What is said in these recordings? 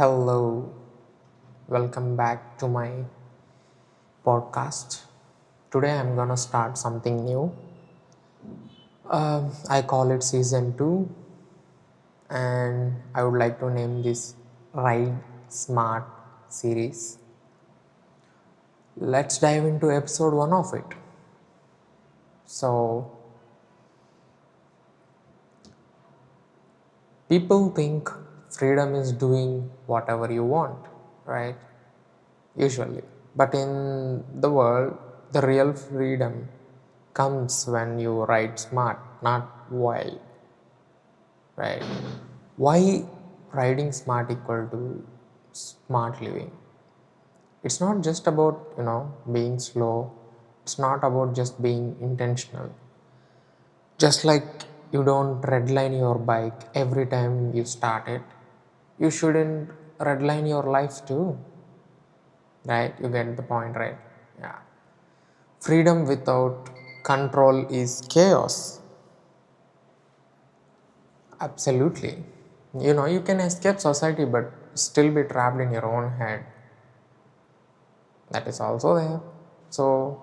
Hello, welcome back to my podcast. Today I'm gonna start something new. I call it season 2, and I would like to name this Ride Smart series. Let's dive into episode 1 of it. So, people think freedom is doing whatever you want, right? Usually. But in the world, the real freedom comes when you ride smart, not wild, right? Why riding smart equal to smart living? It's not just about, being slow. It's not about just being intentional. Just like you don't redline your bike every time you start it, you shouldn't redline your life too, right? You get the point, right? Yeah. Freedom without control is chaos. Absolutely. You can escape society but still be trapped in your own head. That is also there. So,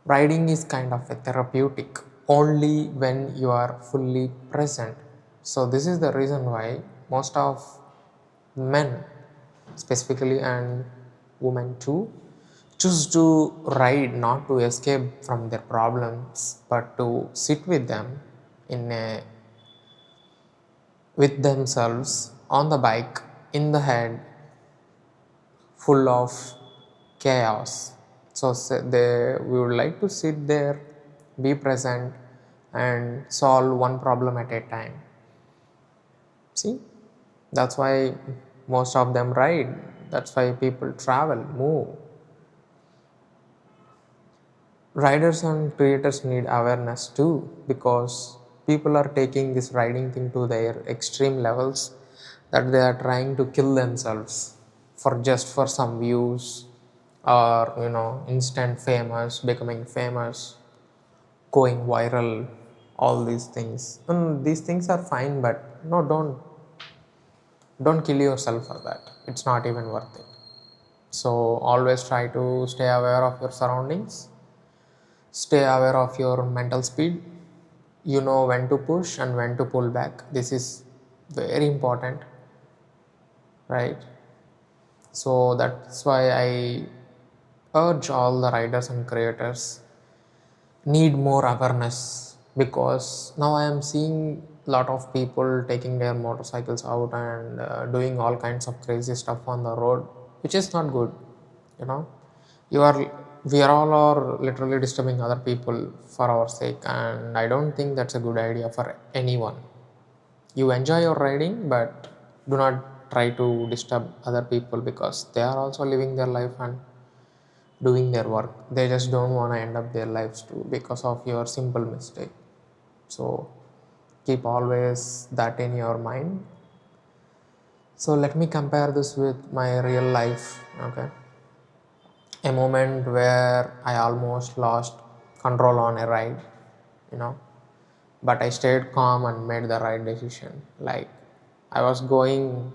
riding is kind of a therapeutic only when you are fully present. So, this is the reason why most of men, specifically, and women too, choose to ride not to escape from their problems but to sit with them in a with themselves on the bike in the head full of chaos. So we would like to sit there, be present, and solve one problem at a time. See, that's why most of them ride. That's why people travel, move. Riders and creators need awareness too, because people are taking this riding thing to their extreme levels, that they are trying to kill themselves for some views, or instant famous, becoming famous, going viral, all these things. And these things are fine, but no, don't kill yourself for that. It's not even worth it. So always try to stay aware of your surroundings, stay aware of your mental speed. You know when to push and when to pull back. This is very important, right? So that's why I urge all the writers and creators need more awareness, because now I am seeing a lot of people taking their motorcycles out and doing all kinds of crazy stuff on the road, which is not good. You know, you are we are all are literally disturbing other people for our sake, and I don't think that's a good idea for anyone. You enjoy your riding, but do not try to disturb other people, because they are also living their life and doing their work. They just don't want to end up their lives too because of your simple mistake. So keep always that in your mind. So let me compare this with my real life. Okay, a moment where I almost lost control on a ride, you know, but I stayed calm and made the right decision. Like, I was going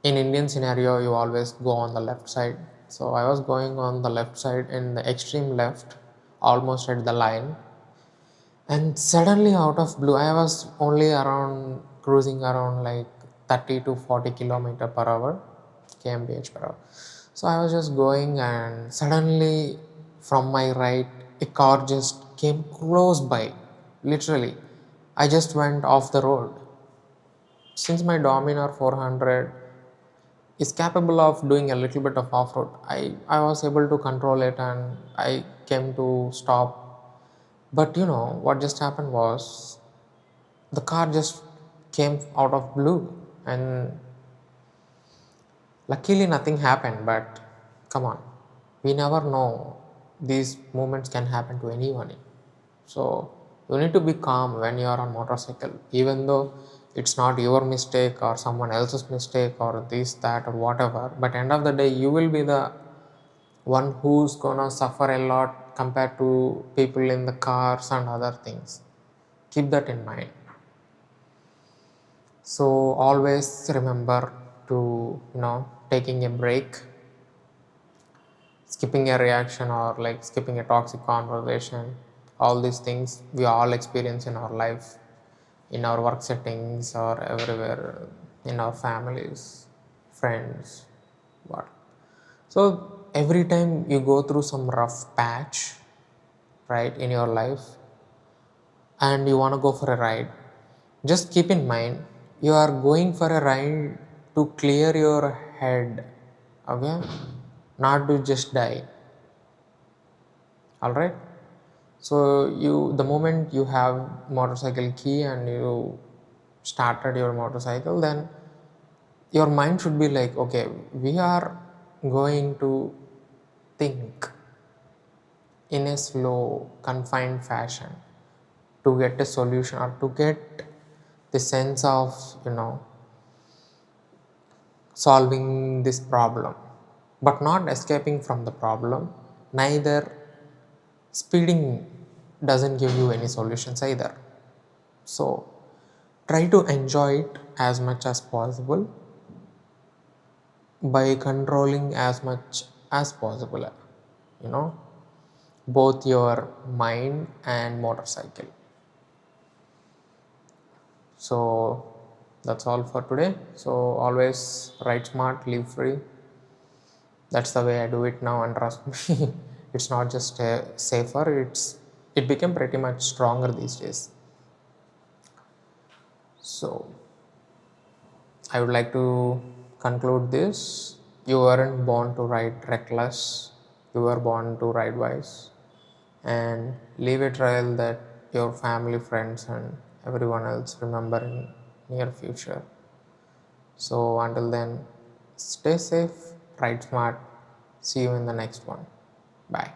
in Indian scenario, you always go on the left side. So I was going on the left side in the extreme left, almost at the line, and suddenly out of blue, I was only around cruising around like 30 to 40 kilometer per hour, kmph per hour. So I was just going, and suddenly from my right, a car just came close by. Literally, I just went off the road. Since my Dominar 400 is capable of doing a little bit of off-road, I was able to control it and I came to stop. But what just happened was, the car just came out of blue, and luckily nothing happened. But come on, we never know, these moments can happen to anyone. So you need to be calm when you are on motorcycle, even though it's not your mistake or someone else's mistake or this, that, or whatever. But end of the day, you will be the one who's gonna suffer a lot compared to people in the cars and other things. Keep that in mind. So always remember, to, taking a break, skipping a reaction, or like skipping a toxic conversation. All these things we all experience in our life, in our work settings, or everywhere, in our families, friends, what. So every time you go through some rough patch, right, in your life, and you want to go for a ride, just keep in mind you are going for a ride to clear your head, okay, not to just die. All right. So the moment you have motorcycle key and you started your motorcycle, then your mind should be like, okay, we are going to think in a slow, confined fashion to get a solution, or to get the sense of, solving this problem, but not escaping from the problem. Neither speeding doesn't give you any solutions either. So try to enjoy it as much as possible by controlling as much as possible, you know, both your mind and motorcycle. So that's all for today. So always ride smart, live free. That's the way I do it now, and trust me, it's not just safer, it became pretty much stronger these days. So I would like to conclude this. You weren't born to ride reckless, you were born to ride wise, and leave a trail that your family, friends, and everyone else remember in near future. So until then, stay safe, ride smart. See you in the next one. Bye.